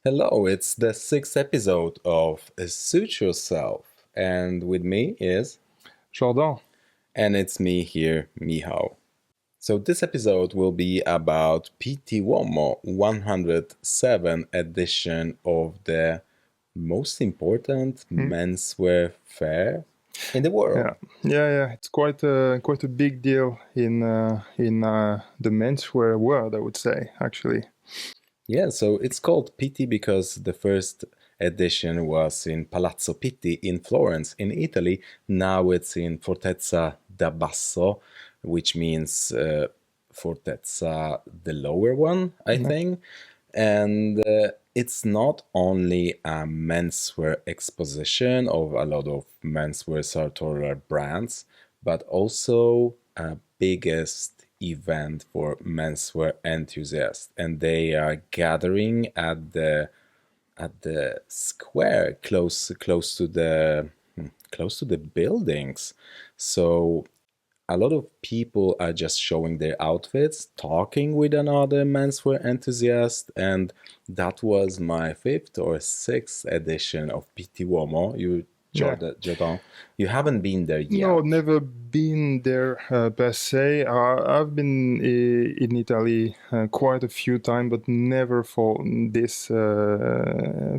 Hello, it's the sixth episode of Suit Yourself, and with me is, Jordan. and it's me here, Miho. So this episode will be about Pitti Uomo 107 edition of the most important Hmm. menswear fair in the world. Yeah. It's quite a big deal in the menswear world, I would say, actually. Yeah, so it's called Pitti because the first edition was in Palazzo Pitti in Florence, in Italy. Now it's in Fortezza da Basso, which means Fortezza, the lower one, I Yeah. think. And it's not only a menswear exposition of a lot of menswear sartorial brands, but also a biggest event for menswear enthusiasts. And they are gathering at the square close to the buildings. So a lot of people are just showing their outfits, talking with another menswear enthusiast, and that was my fifth or sixth edition of Pitti Uomo. Yeah. Jordan, you haven't been there No, yet. never been there per se. I've been in Italy quite a few times, but never for this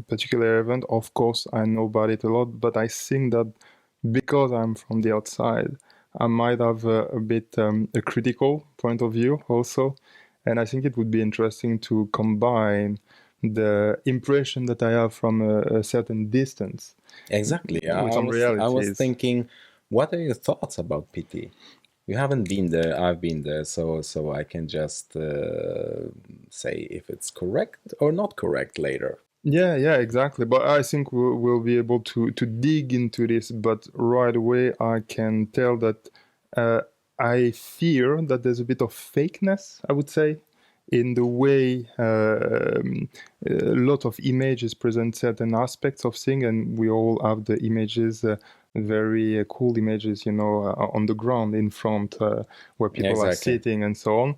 particular event. Of course, I know about it a lot, but I think that because I'm from the outside, I might have a bit a critical point of view also. And I think it would be interesting to combine the impression that I have from a certain distance Exactly. with some I was realities. thinking, what are your thoughts about Pitti? You haven't been there, I've been there, so I can just say if it's correct or not correct later. Yeah, exactly. But I think we'll be able to dig into this. But right away, I can tell that uh, I fear that there's a bit of fakeness, I would say, in the way a lot of images present certain aspects of things, and we all have the images. Very cool images, on the ground in front where people are Exactly. sitting and so on.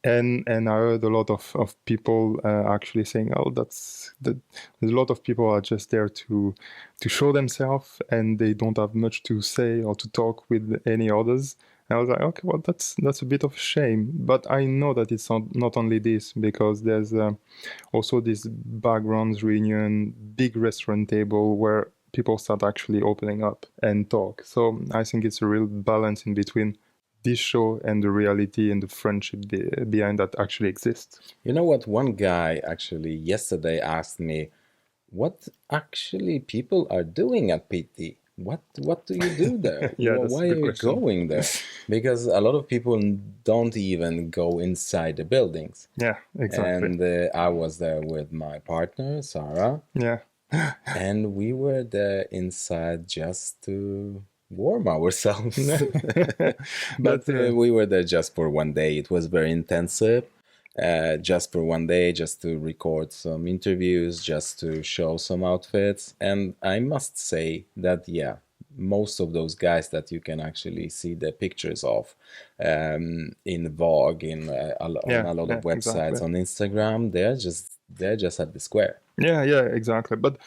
And I heard a lot of people actually saying, "Oh, that." There's a lot of people are just there to show themselves, and they don't have much to say or to talk with any others. And I was like, okay, well, that's a bit of a shame. But I know that it's not only this, because there's also this backgrounds reunion, big restaurant table where people start actually opening up and talk. So I think it's a real balance in between this show and the reality and the friendship behind that actually exists. You know what? One guy actually yesterday asked me, what actually people are doing at PT? What do you do there? Yeah, that's Why a are good you question. going there? Because a lot of people don't even go inside the buildings. Yeah, exactly. And I was there with my partner, Sarah, Yeah. and we were there inside just to warm ourselves. But That's we were there just for one day. It was very intensive. Just for one day, just to record some interviews, just to show some outfits. And I must say that, yeah, most of those guys that you can actually see the pictures of in Vogue, on yeah, a lot of exactly. websites, on Instagram, they're just at the square. Yeah, exactly. But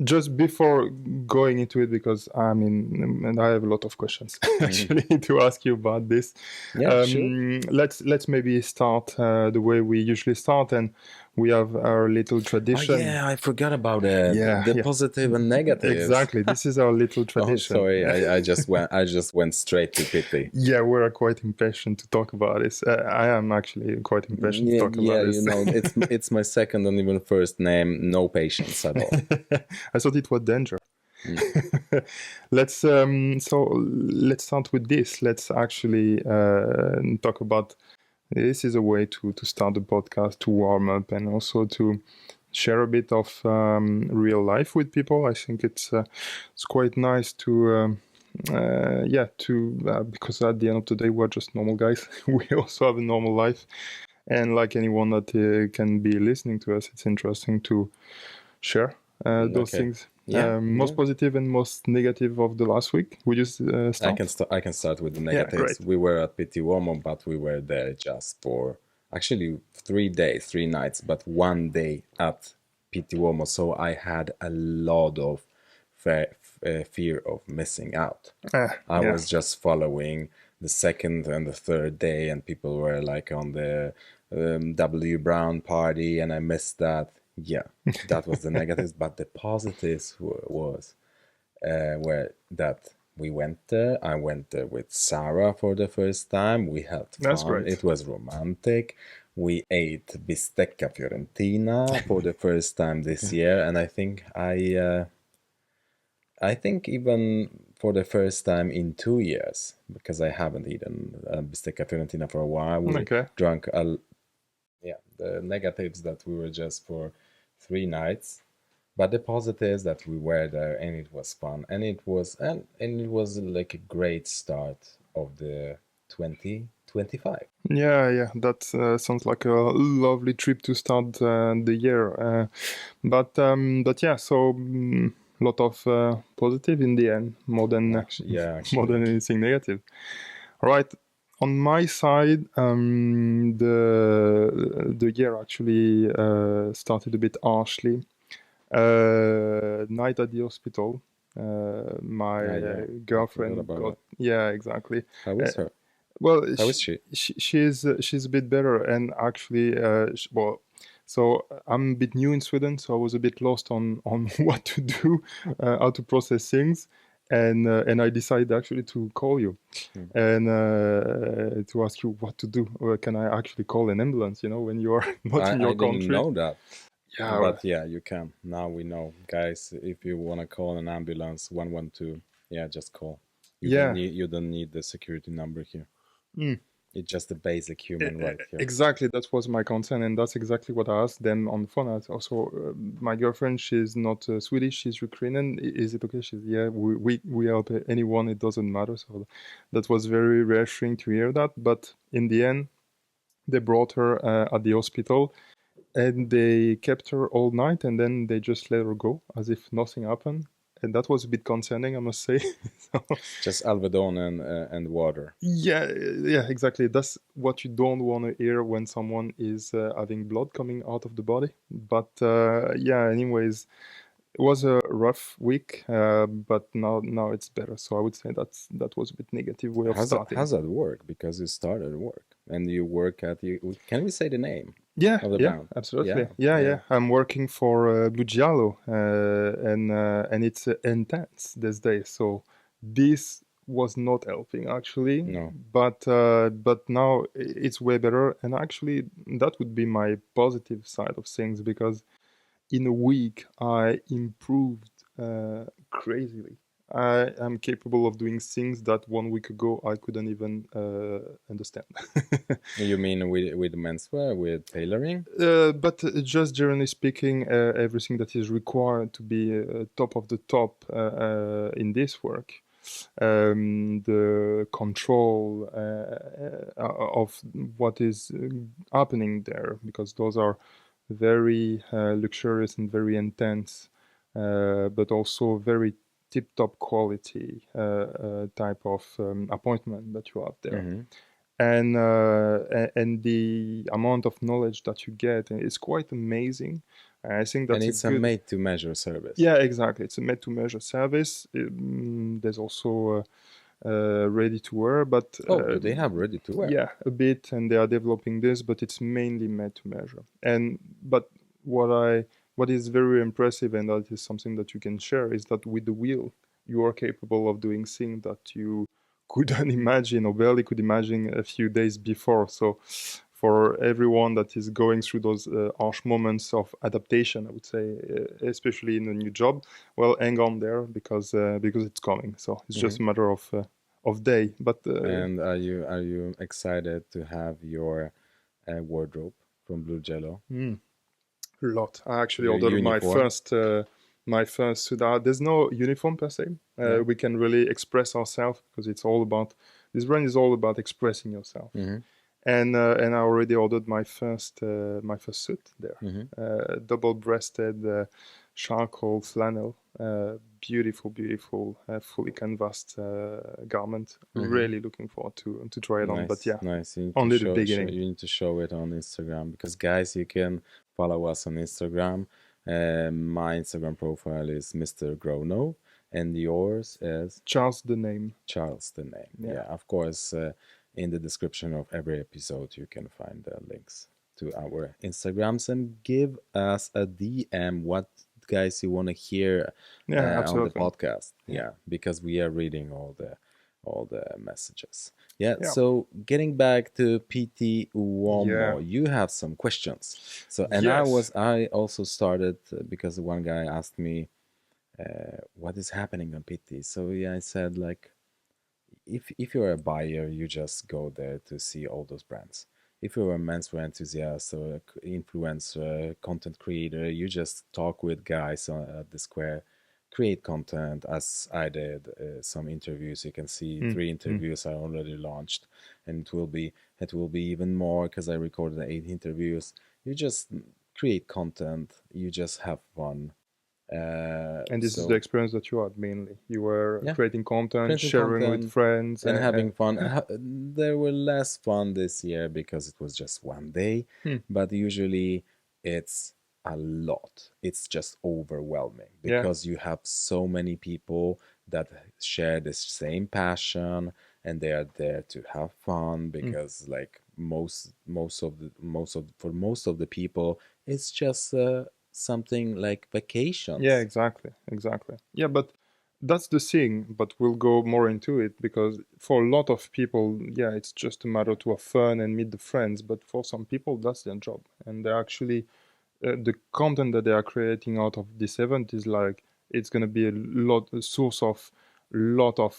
just before going into it, because I mean, and I have a lot of questions Mhm. actually to ask you about this. Yeah, sure. Let's maybe start the way we usually start, and we have our little Oh tradition. yeah, I forgot about it. The Yeah, positive and negatives. exactly. This is our little Oh, tradition. sorry, I just went straight to pity. Yeah, we're quite impatient to talk about this. I am actually quite impatient to Yeah, talk about yeah, this. it's my second and even first name. No patience at all. I thought it was danger. Mm. Let's start with this. Let's actually talk about this is a way to start the podcast, to warm up, and also to share a bit of real life with people. I think it's quite nice to because at the end of the day we're just normal guys. We also have a normal life, and like anyone that can be listening to us, it's interesting to share those Okay. things. Yeah, Most yeah. positive and most negative of the last week. Would you start? I can start with the Yeah, negatives. great. We were at Pitti Uomo, but we were there just for actually 3 days, 3 nights, but one day at Pitti Uomo, so I had a lot of fear of missing out. I Yeah. was just following the second and the third day, and people were like on the W Brown party, and I missed that. Yeah, that was the negatives, but the positives was where that we went there. I went there with Sarah for the first time. We had That's fun. great. It was romantic. We ate bistecca fiorentina for the first time this year, and I think even for the first time in 2 years, because I haven't eaten bistecca fiorentina for a while. We Okay. drank a yeah, the negatives that we were just for 3 nights, but the positives that we were there and it was fun and it was like a great start of the 2025. Yeah, that sounds like a lovely trip to start the year. But yeah, so lot of positive in the end, more than more Actually, than anything negative. All right. On my side, the year actually started a bit harshly. Night at the hospital. My yeah, I forgot girlfriend about got, that. yeah, exactly. How Uh, is her? well, How is she? she's a bit better, and actually, well, so I'm a bit new in Sweden, so I was a bit lost on what to do, how to process things, and I decided actually to call you Hmm. and to ask you what to do. Or can I actually call an ambulance? You know, when you are not in I your didn't country. know that. Yeah, But yeah, you can. Now we know. Guys, if you want to call an ambulance 112, yeah, just call. yeah. You don't need the security number here. Mm. It's just a basic human right here. Exactly, that was my concern, and that's exactly what I asked them on the phone. I also, my girlfriend, she's not Swedish, she's Ukrainian. Is it okay? She's, yeah, we help anyone, it doesn't matter. So that was very reassuring to hear that. But in the end, they brought her at the hospital, and they kept her all night, and then they just let her go as if nothing happened. And that was a bit concerning, I must say. So, Just Alvedon and water. yeah, exactly. That's what you don't want to hear when someone is having blood coming out of the body. But yeah, anyways, it was a rough week, but now it's better. So I would say that was a bit negative way of starting. How's that work? Because you started work and you work at you. Can we say the name of the Yeah, brand? absolutely. Yeah, Yeah. yeah. I'm working for Bugialo, and it's intense these days. So this was not helping actually, No, but now it's way better. And actually, that would be my positive side of things because in a week I improved crazily. I am capable of doing things that 1 week ago I couldn't even understand. you mean with menswear, with tailoring? But just generally speaking, everything that is required to be top of the top in this work, the control of what is happening there, because those are very luxurious and very intense, but also very tip-top quality type of appointment that you have there. Mm-hmm. And the amount of knowledge that you get is quite amazing. I think And that's a it's a good. made-to-measure service. Yeah, exactly. It's a made-to-measure service. There's also ready to wear, but Oh, do they have ready to wear? yeah, a bit, and they are developing this, but it's mainly made to measure. And but what I what is very impressive, and that is something that you can share, is that with the wheel, you are capable of doing things that you couldn't imagine or barely could imagine a few days before. So for everyone that is going through those harsh moments of adaptation, I would say, especially in a new job, well, hang on there because it's coming. So it's just Mm-hmm. a matter of day. But And are you excited to have your wardrobe from Blue Jello? a lot. I actually Your ordered uniform? my first suit. There's no uniform per se. Yeah. We can really express ourselves because it's all about this brand is all about expressing yourself. Mm-hmm. And I already ordered my first suit there, Mm-hmm. double-breasted charcoal flannel, beautiful, fully canvassed garment. Mm-hmm. Really looking forward to try it on. But Nice, yeah, nice. You need to only the beginning. you need to show it on Instagram because guys, you can follow us on Instagram. My Instagram profile is Mr. Grono, and yours is Charles the name. Charles the name. Yeah. Yeah, of course, in the description of every episode, you can find the links to our Instagrams and give us a DM what guys you want to hear Yeah, on the absolutely. podcast. Yeah. Yeah, because we are reading all the messages. Yeah, Yeah. so getting back to Pitti Yeah. Uomo, you have some questions. So, and Yes. I also started because one guy asked me, what is happening on Pitti? So yeah, I said like, if you're a buyer, you just go there to see all those brands. If you're a menswear enthusiast or influencer, content creator, you just talk with guys at the square, create content as I did. Some interviews, you can see Mm, 3 interviews I already launched, and it will be even more because I recorded 8 interviews. You just create content, you just have fun. And this is the So experience that you had mainly. You were yeah, creating content, creating sharing with content friends, and having fun. There were less fun this year because it was just one day, hmm, but usually it's a lot. It's just overwhelming yeah, because you have so many people that share the same passion and they are there to have fun hmm, because like for most of the people it's just something like yeah, vacations. exactly, exactly. Yeah, but that's the thing. But we'll go more into it because for a lot of people, yeah, it's just a matter to have fun and meet the friends. But for some people, that's their job, and they're actually the content that they are creating out of this event is like it's going to be a source of lot of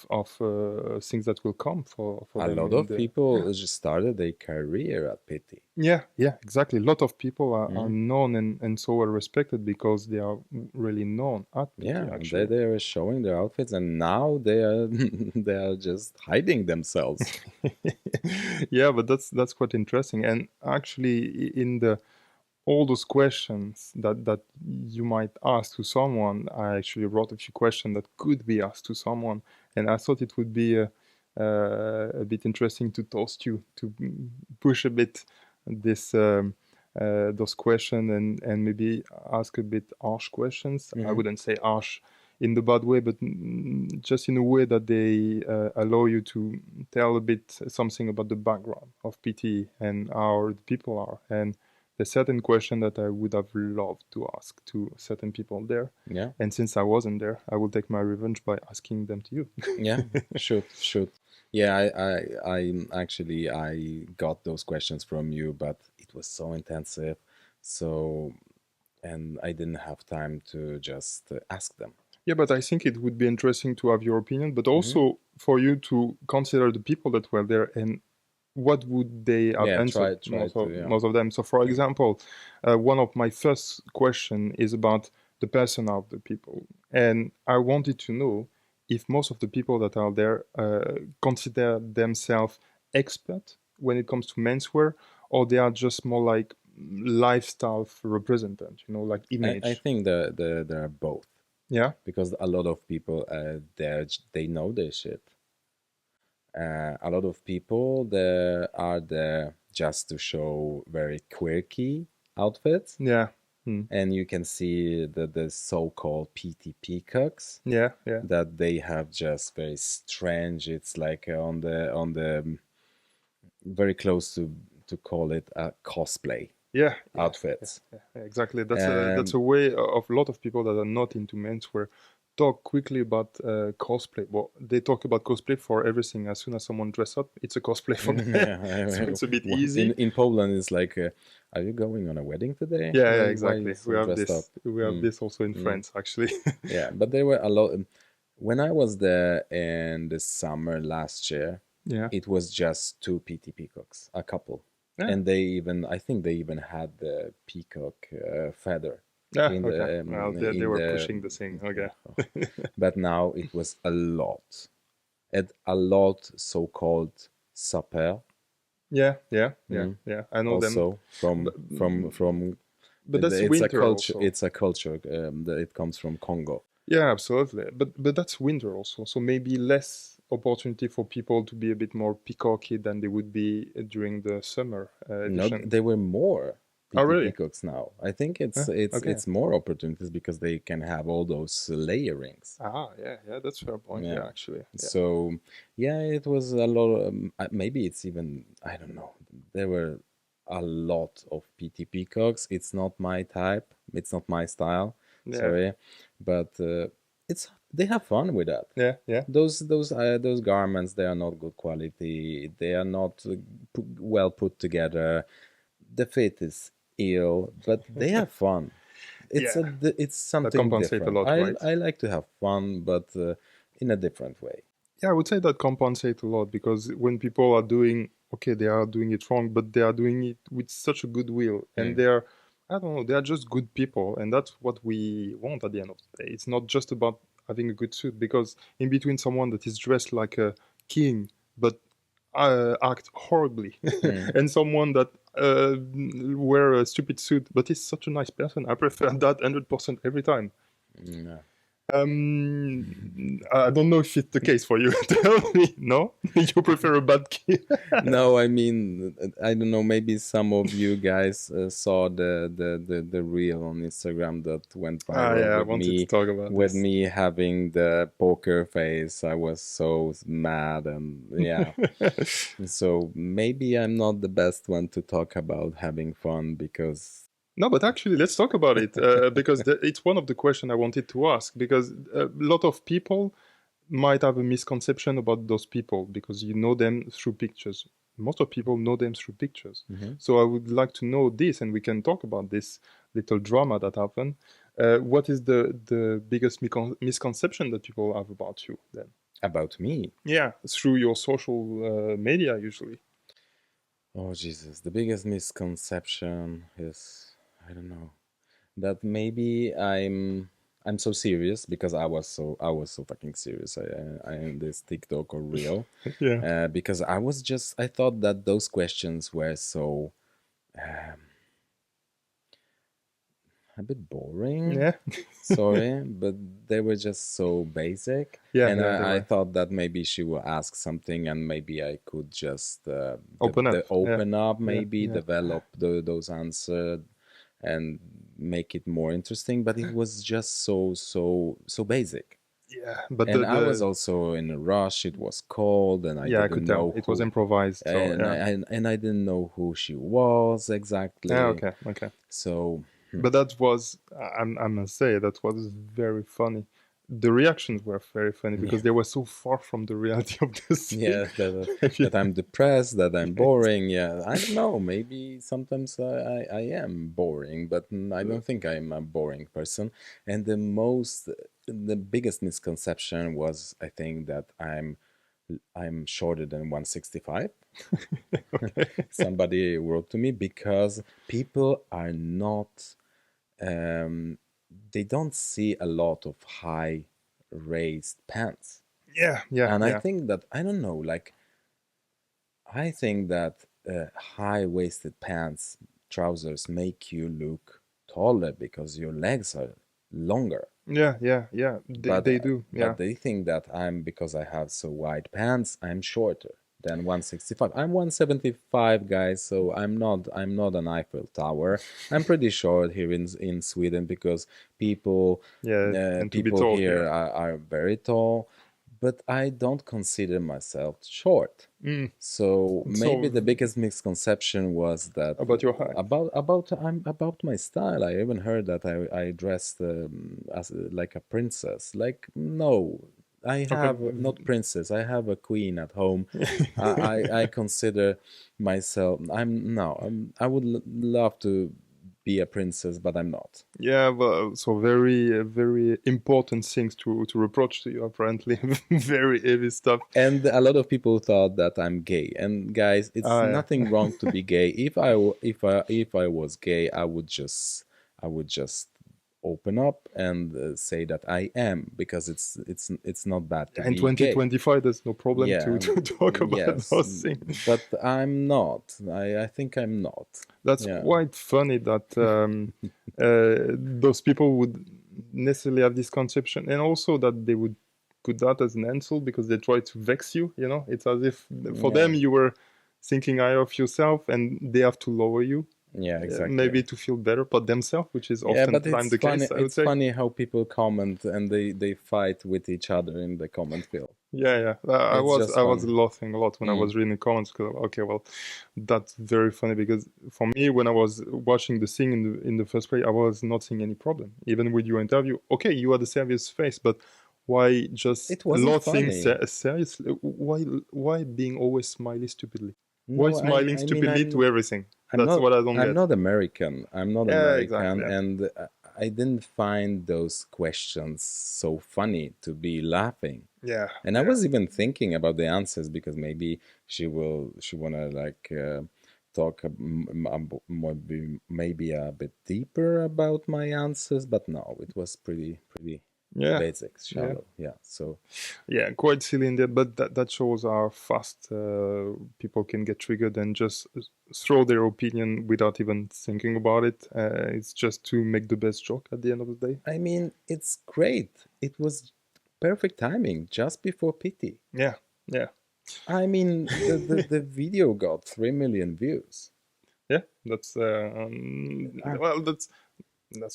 things that will come for A them lot in of the people just started their career at Pitti. yeah, yeah, exactly. A lot of people are Mm. known and so well respected because they are really known at PT Yeah, actually. they are showing their outfits, and now they are they are just hiding themselves. Yeah, but that's quite interesting. And actually, in the all those questions that you might ask to someone, I actually wrote a few questions that could be asked to someone, and I thought it would be a bit interesting to toast you to push a bit this those questions and maybe ask a bit harsh questions. I Hmm. wouldn't say harsh in the bad way, but just in a way that they allow you to tell a bit something about the background of PT and how the people are. And there's certain question that I would have loved to ask to certain people there. Yeah, And since I wasn't there, I will take my revenge by asking them to you. yeah, shoot, shoot. Yeah, I got those questions from you, but it was so intensive, so and I didn't have time to just ask them. Yeah, but I think it would be interesting to have your opinion, but Hmm. also for you to consider the people that were there and what would they have Yeah, answered try to yeah. most of them. So for Yeah. example, one of my first question is about the person of the people, and I wanted to know if most of the people that are there consider themselves expert when it comes to menswear, or they are just more like lifestyle representative, like I image. think there are both Yeah, because a lot of people they know their shit. A lot of people there are there just to show very quirky outfits, yeah, mm. and you can see the so-called PT peacocks Yeah, yeah, that they have just very strange. It's like on the very close to call it a cosplay yeah, yeah, yeah, outfits. yeah, exactly. That's Um, a way of a lot of people that are not into menswear talk quickly about cosplay. Well, they talk about cosplay for everything. As soon as someone dress up, it's a cosplay for them. So yeah, it's a bit easy. in Poland, it's like, are you going on a wedding today? Yeah, yeah, Why you exactly. We so have dressed up? this. We have Mm, this also in mm. France, actually. Yeah, but there were a lot. When I was there in the summer last year, Yeah, it was just two PT peacocks, a couple, yeah, and I think they even had the peacock feather yeah. in Okay. Well, they were the pushing the thing. yeah. Okay. But now it was a lot, and a lot so-called sapeur. Yeah, yeah, yeah, Mm. yeah. I know them, Also but, from but that's it's a winter culture. also. It's a culture that it comes from Congo. Yeah, absolutely. But that's winter also, so maybe less opportunity for people to be a bit more peacocky than they would be during the summer No, edition. there were more Oh, PT really? peacocks now. I think Huh? Okay. it's more opportunities because they can have all those layerings. Ah, yeah, yeah, that's a fair point. Yeah. Yeah, actually. Yeah. So yeah, it was a lot. Maybe it's even, I don't know. There were a lot of PT peacocks. It's not my type. It's not my style. Yeah. Sorry, but it's they have fun with that. Yeah, yeah. Those garments, they are not good quality. They are not well put together. The fit is ill, but they have fun. Yeah. It's That something compensate a different. lot, right? I like to have fun, but in a different way. Yeah, I would say that compensate a lot because when people are doing, okay, they are doing it wrong, but they are doing it with such a good will, and Mm. they're, I don't know, they are just good people, and that's what we want at the end of the day. It's not just about having a good suit, because in between someone that is dressed like a king but act horribly, Mm. and someone that wear a stupid suit but is such a nice person, I prefer that 100% every time. Yeah. I don't know if it's the case for you. Tell me, no? You prefer a bad kid? No, I mean, I don't know. Maybe some of you guys saw the reel on Instagram that went Ah, viral yeah, I wanted to talk about with this. me having the poker face. I was so mad, and yeah. So maybe I'm not the best one to talk about having fun because No, but actually, let's talk about it because it's one of the questions I wanted to ask. Because a lot of people might have a misconception about those people because you know them through pictures. Most of people know them through pictures. Mhm. So I would like to know this, and we can talk about this little drama that happened. What is the biggest misconception that people have about you then? About me. Yeah, through your social media usually. Oh Jesus, the biggest misconception is, I don't know, that maybe I'm so serious because I was so fucking serious. I in this TikTok or reel, Yeah. because I thought that those questions were so um, a bit boring. Yeah. Sorry, but they were just so basic. Yeah, And yeah, they I were. thought that maybe she will ask something, and maybe I could just Open up. Yeah. open up, Yeah. maybe Yeah. develop those answers and make it more interesting. But it was just so basic. Yeah. But And I was the also in a rush. It was cold, and I yeah, I could didn't tell. know It was who, improvised, so yeah. and I didn't know who she was Yeah, exactly. okay, okay. So But that was, I must say, that was very funny. The reactions were very funny yeah. because they were so far from the reality of the scene. Yeah, that I'm depressed, that I'm boring. Yeah, I don't know. Maybe sometimes I am boring, but I don't think I'm a boring person. And the biggest misconception was, I think, that I'm shorter than 165. Okay. Somebody wrote to me because people are not, um, they don't see a lot of high raised pants. Yeah, yeah, And I yeah. think that, I don't know, like, I think that high-waisted pants, trousers make you look taller because your legs are longer. Yeah, yeah, yeah. They do. Yeah. But they think that I'm because I have so wide pants, I'm shorter than 165. I'm 175, guys, so I'm not an Eiffel Tower. I'm pretty short here in Sweden because people Yeah, and to be people tall here here. are very tall, but I don't consider myself short. Mm. So maybe So the biggest misconception was that about your height. about my style. I even heard that I dressed as like a princess. Like no, I Okay. have not princess. I have a queen at home. I consider myself. I'm no. I would love to be a princess, but I'm not. Yeah, well, so very, very important things to reproach to you. Apparently, very heavy stuff. And a lot of people thought that I'm gay. And guys, it's Ah, nothing yeah. wrong to be gay. If I was gay, I would just open up and say that I am, because it's not bad to In be gay. 2025, there's no problem Yeah, to talk about yes, those things. but I'm not. I think I'm not. That's Yeah, quite funny that those people would necessarily have this conception, and also that they would put that as an insult because they try to vex you. It's as if for yeah. them you were thinking higher of yourself, and they have to lower you. Yeah, exactly. maybe to feel better about themselves, which is Yeah, but oftentimes it's the funny. case, I would It's say. funny how people comment and they fight with each other in the comment field. Yeah, yeah. I It's was just I was funny. laughing a lot when I Mm. was reading the comments because okay, well, that's very funny because for me, when I was watching the thing in the first place, I was not seeing any problem. Even with your interview, okay, you had a serious face, but why just It wasn't laughing funny. seriously? Why being always smiley stupidly? Why No, smiling I mean stupidly to everything? I'm That's not what I don't I'm get. not American. I'm not Yeah, exactly. American, Yeah, and I didn't find those questions so funny to be laughing. yeah, And I yeah. was even thinking about the answers because maybe she wanna like talk maybe a bit deeper about my answers, but no, it was pretty Yeah, basic, yeah. shallow. Yeah. So Yeah, quite silly in there, but that shows how fast people can get triggered and just throw their opinion without even thinking about it. It's just to make the best joke at the end of the day. I mean, it's great. It was perfect timing just before Pitti. Yeah, yeah, I mean, the video got 3 million views. yeah. That's Ah, well, that's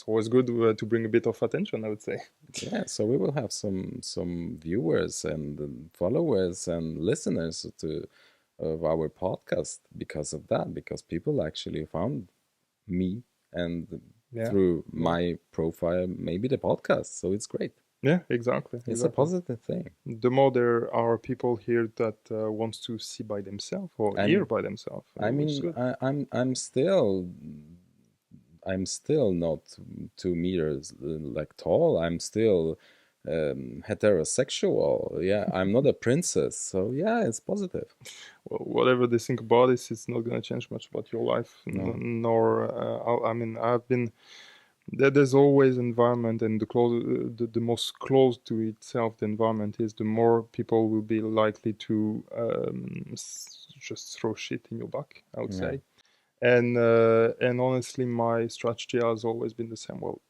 always good to bring a bit of attention, I would say. yeah, so we will have some viewers and followers and listeners to of our podcast because of that, because people actually found me and Yeah, through yeah, my profile, maybe the podcast. So it's great. yeah. Exactly, It's a exactly. positive thing. The more there are people here that wants to see by themselves or hear I'm by themselves, I which is mean, good. I'm still not 2 meters like tall. I'm still heterosexual. Yeah, I'm not a princess. So yeah, it's positive. Well, whatever they think about this, it's not going to change much about your life. No. Nor, I mean, I've been there's always environment, and the most close to itself the environment is, the more people will be likely to just throw shit in your back, I would Yeah. say. And honestly, my strategy has always been the same. Well,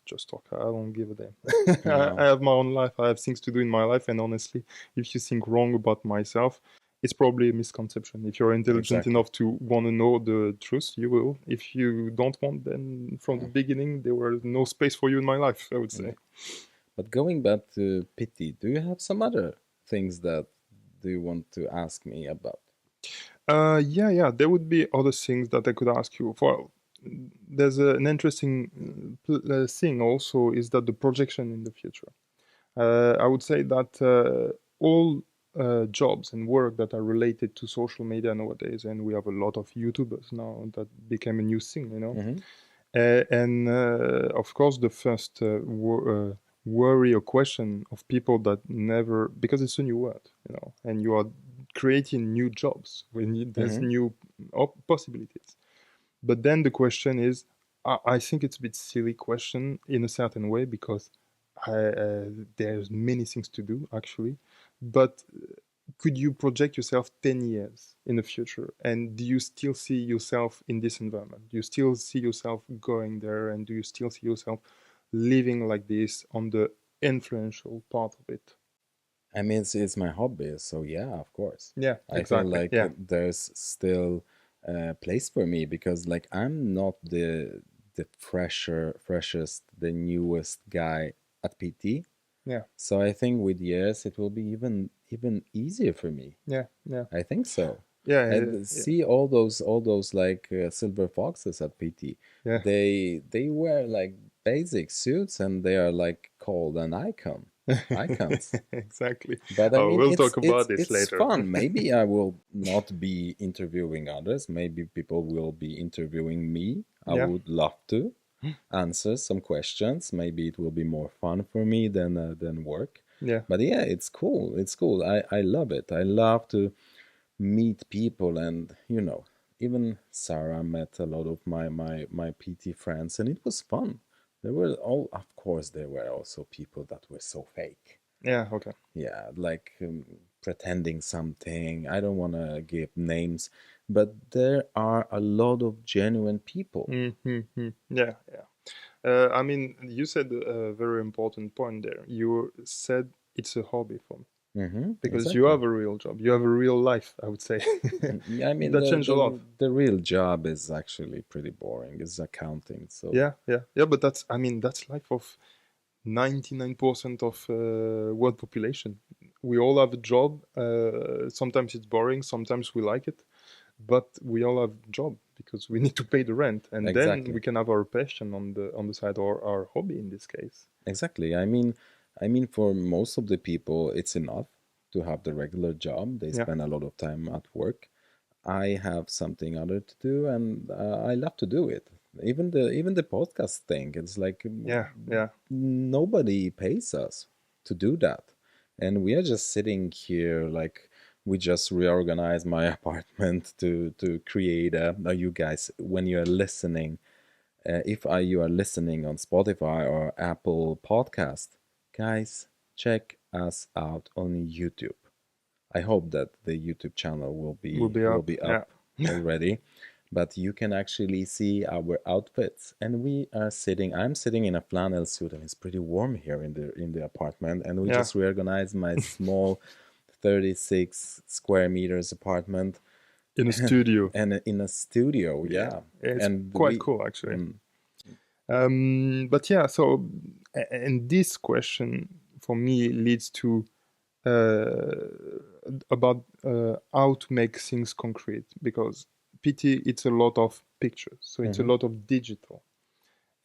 just talk. I don't give a damn. I No. have my own life. I have things to do in my life. And honestly, if you think wrong about myself, it's probably a misconception. If you're intelligent Exactly. enough to want to know the truth, you will. If you don't want, then from the Mm, beginning, there was no space for you in my life, I would yeah. say. But going back to Pitti, do you have some other things that do you want to ask me about? Yeah, yeah. There would be other things that I could ask you. For there's an interesting thing also, is that the projection in the future. I would say that all jobs and work that are related to social media nowadays, and we have a lot of YouTubers now that became a new thing, you know. Mm-hmm. And of course, the first worry or question of people that never, because it's a new word, you know, and you are creating new jobs when there's Mm-hmm. new possibilities. But then the question is, I think it's a bit silly question in a certain way, because there's many things to do actually. But could you project yourself 10 years in the future, and do you still see yourself in this environment? Do you still see yourself going there, and do you still see yourself living like this on the influential part of it? I mean, it's my hobby, so yeah, of course. Yeah, I feel exactly. like Yeah, there's still a place for me because like I'm not the freshest, the newest guy at PT. yeah, So I think with years it will be even easier for me. yeah, yeah, I think so. yeah, And yeah, see all those like silver foxes at PT. yeah. They wear like basic suits and they are like called an icons. Exactly. But I Oh, mean, we'll talk about this it's later. fun. Maybe I will not be interviewing others. Maybe people will be interviewing me. I Yeah, would love to answer some questions. Maybe it will be more fun for me than work. yeah, But yeah, it's cool. It's cool. I love it. I love to meet people, and even Sarah met a lot of my PT friends, and it was fun. There were all, of course, there were also people that were so fake. yeah. Okay. Yeah, like pretending something. I don't want to give names, but there are a lot of genuine people. Mm-hmm. Yeah, yeah. I mean, you said a very important point there. You said it's a hobby for me. because you Exactly. have a real job, you have a real life, I would say. Yeah, I mean That changed a lot. the real job is actually pretty boring. It's accounting. So Yeah, but that's, I mean, that's life of 99% of world population. We all have a job. Sometimes it's boring, sometimes we like it, but we all have a job because we need to pay the rent, and then exactly. we can have our passion on the side, or our hobby in this case. Exactly. I mean, for most of the people, it's enough to have the regular job. They Yeah, spend a lot of time at work. I have something other to do, and I love to do it. Even the podcast thing, it's like yeah. nobody pays us to do that, and we are just sitting here like we just reorganized my apartment to create a. Now, you guys, when you are listening, if you are listening on Spotify or Apple Podcast, guys, check us out on YouTube. I hope that the YouTube channel We'll be will up. be Yeah, up already, but you can actually see our outfits. And we are sitting. I'm sitting in a flannel suit, and it's pretty warm here in the apartment. And we yeah. just reorganized my small 36 square meters apartment, In a studio. and in a studio. Yeah, Yeah, it's and quite we. cool actually. Mm, But yeah, so and this question for me leads to about how to make things concrete, because PT, it's a lot of pictures, so it's a mhm, lot of digital.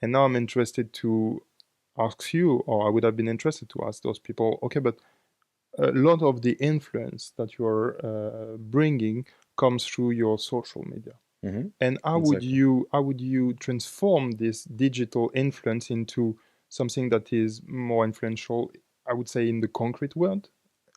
And now I'm interested to ask you, or I would have been interested to ask those people, okay, but a lot of the influence that you're bringing comes through your social media. mhm, And exactly. how would you transform this digital influence into something that is more influential, I would say, in the concrete world?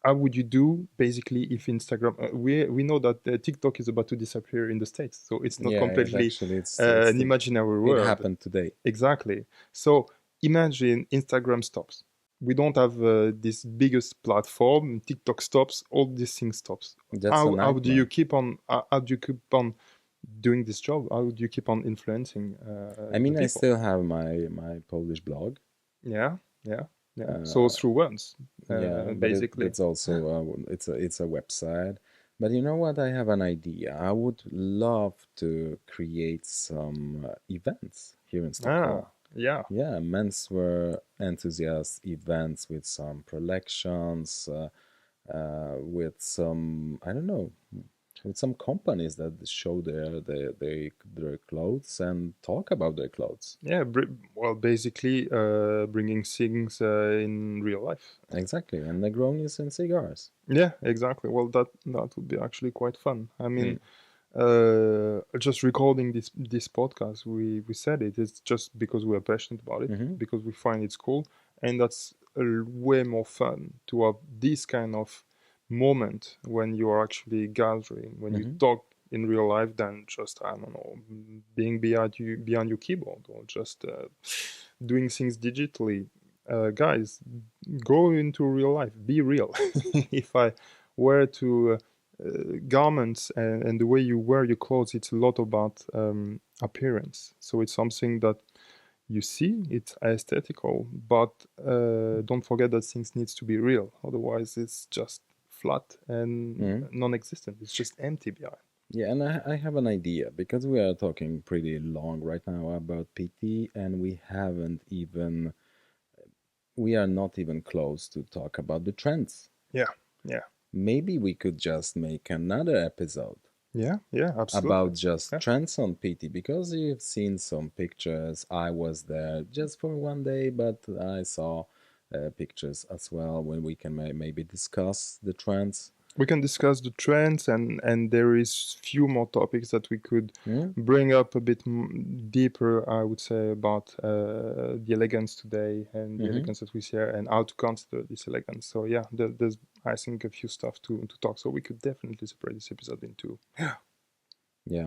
How would you do basically if Instagram? We know that TikTok is about to disappear in the States, so it's not Yeah, it completely actually an imaginary it world. happened today. Exactly. So imagine Instagram stops. We don't have this biggest platform. TikTok stops. All these things stops. That's a How do you nightmare. keep on? How do you keep on doing this job? How do you keep on influencing I the mean, I people? still have my Polish blog. Yeah, yeah, yeah. So Uh, through words, yeah, but basically. it's also it's a website. But you know what? I have an idea. I would love to create some events here in Stockholm. Ah, yeah, Yeah, menswear enthusiast events with some collections, with some, I don't know, with some companies that show their clothes and talk about their clothes. yeah. Well, basically, bringing things in real life. Exactly, and Negronis and cigars. Yeah, exactly. Well, that would be actually quite fun. I Mm, mean, just recording this podcast, we said it. It's just because we are passionate about it, hmm because we find it's cool, and that's way more fun to have this kind of moment when you are actually gathering, when you hmm talk in real life, than just, I don't know, being behind your keyboard, or just doing things digitally. Guys, go into real life, be real. If I were to garments, and the way you wear your clothes, it's a lot about appearance. So it's something that you see, it's aesthetical, but don't forget that things needs to be real. Otherwise, it's just flat and hmm non-existent. It's just empty behind. Yeah, and I have an idea because we are talking pretty long right now about PT, and we are not even close to talk about the trends. Yeah, yeah, Maybe we could just make another episode yeah, absolutely. about just Yeah, trends on PT because you've seen some pictures. I was there just for one day, but I saw pictures as well when we can maybe discuss the trends. we can discuss the trends, and there is few more topics that we could Hmm? bring up a bit deeper, I would say, about the elegance today, and the Mm-hmm. elegance that we share, and how to consider this elegance. So yeah, there's, I think, a few stuff to talk, so we could definitely separate this episode into. Yeah.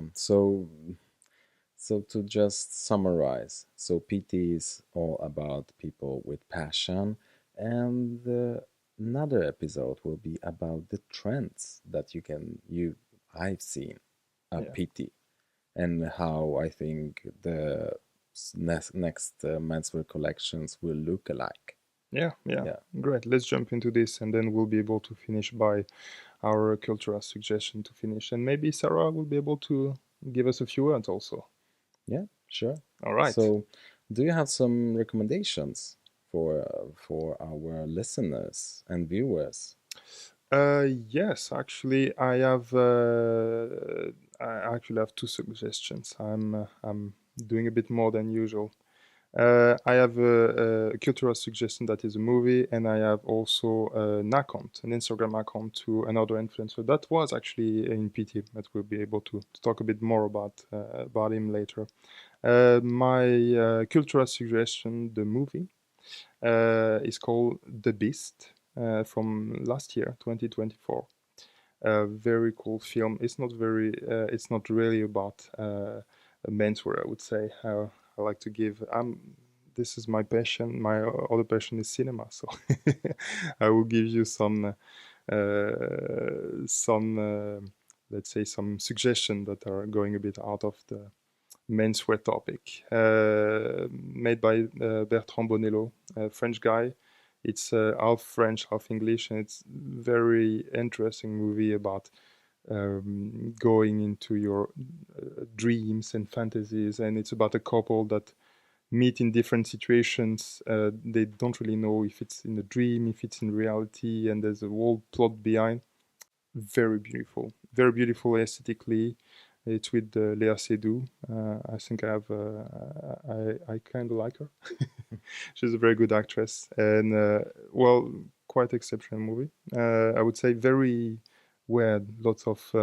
So to just summarize, so PT is all about people with passion, and another episode will be about the trends that I've seen at Yeah, PT, and how I think the next menswear collections will look alike. Yeah, yeah, Yeah. great. Let's jump into this, and then we'll be able to finish by our cultural suggestion to finish, and maybe Sarah will be able to give us a few words also. Yeah, sure. All right. So, do you have some recommendations for our listeners and viewers? Yes, actually, I actually have two suggestions. I'm doing a bit more than usual. I have a cultural suggestion that is a movie, and I have also an Instagram account to another influencer that was actually in PT, but we'll be able to talk a bit more about him later. My cultural suggestion, the movie, is called The Beast from last year, 2024. A very cool film. It's not really about menswear, I would say. I like to give. This is my passion. My other passion is cinema, so I will give you some let's say some suggestions that are going a bit out of the menswear topic. Made by Bertrand Bonello, a French guy. It's half French, half English, and it's very interesting movie about going into your dreams and fantasies. And it's about a couple that meet in different situations. They don't really know if it's in a dream, if it's in reality, and there's a whole plot behind. Very beautiful aesthetically. It's with Léa Seydoux. I think I kind of like her. She's a very good actress, and well, quite exceptional movie. I would say very weird, lots of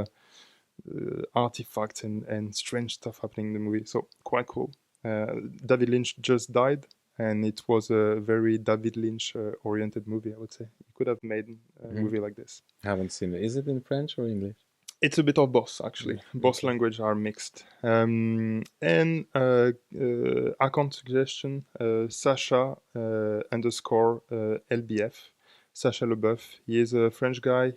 artifacts and strange stuff happening in the movie. So quite cool. David Lynch just died, and it was a very David Lynch oriented movie. I would say you could have made a Mhm. movie like this. Haven't seen it. Is it in French or English? It's a bit of both, actually. Both Okay. languages are mixed. And account suggestion, Sacha underscore LBF, Sacha Leboeuf. He is a French guy.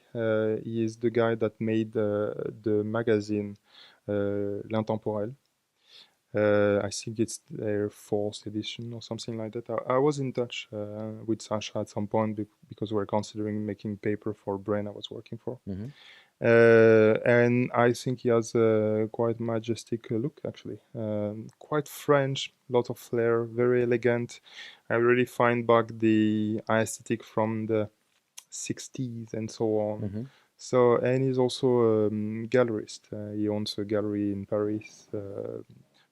He is the guy that made the magazine L'Intemporel. I think it's their fourth edition or something like that. I was in touch with Sasha at some point because we were considering making paper for a brand I was working for. Mm-hmm. And I think he has a quite majestic look, actually. Quite French, lot of flair, very elegant. I really find back the aesthetic from the 60s and so on. Mm-hmm. So, and he's also a gallerist. He owns a gallery in Paris,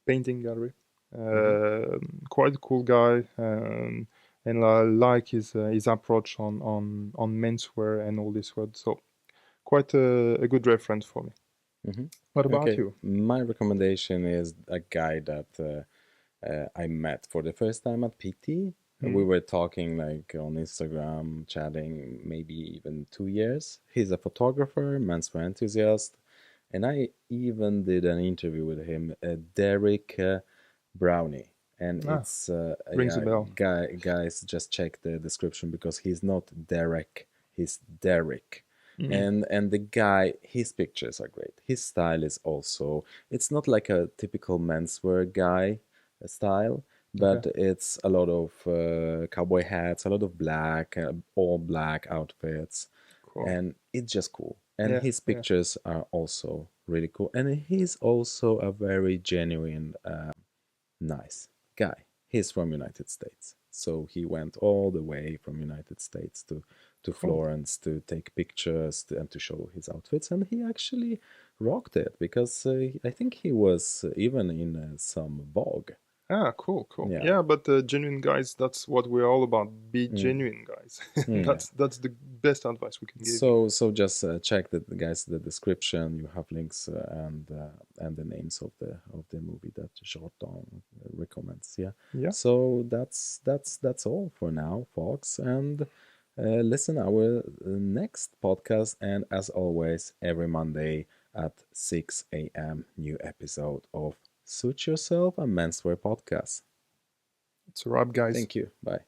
painting gallery. Mm-hmm. Quite a cool guy, and I like his approach on menswear and all this word. So quite a good reference for me. Mm-hmm. What about Okay, you? my recommendation is a guy that I met for the first time at PT. We Mm. were talking like on Instagram, chatting maybe even 2 years. He's a photographer, menswear enthusiast, and I even did an interview with him, Derek Brownie. And Ah, it's rings a yeah, bell. guys, just check the description because he's not Derek, he's Derek. Mm. And the guy, his pictures are great. His style is also, it's not like a typical menswear guy style, Okay, but it's a lot of cowboy hats, a lot of black, all black outfits, cool. and it's just cool. And Yeah, his yeah, pictures are also really cool. And he's also a very genuine, nice guy. He's from United States, so he went all the way from United States to cool. Florence to take pictures and to show his outfits, and he actually rocked it because I think he was even in some Vogue. Ah, cool, cool. Yeah. Yeah, but genuine guys, that's what we're all about. Be Mm, genuine, guys. yeah. That's the best advice we can give you. So just check the guys the description. You have links and the names of the movie that Jordan recommends. Yeah. Yeah, So that's all for now, folks. And listen our next podcast. And as always, every Monday at 6 a.m. new episode of Suit Yourself a Menswear podcast. it's a wrap, guys. Thank you. Bye.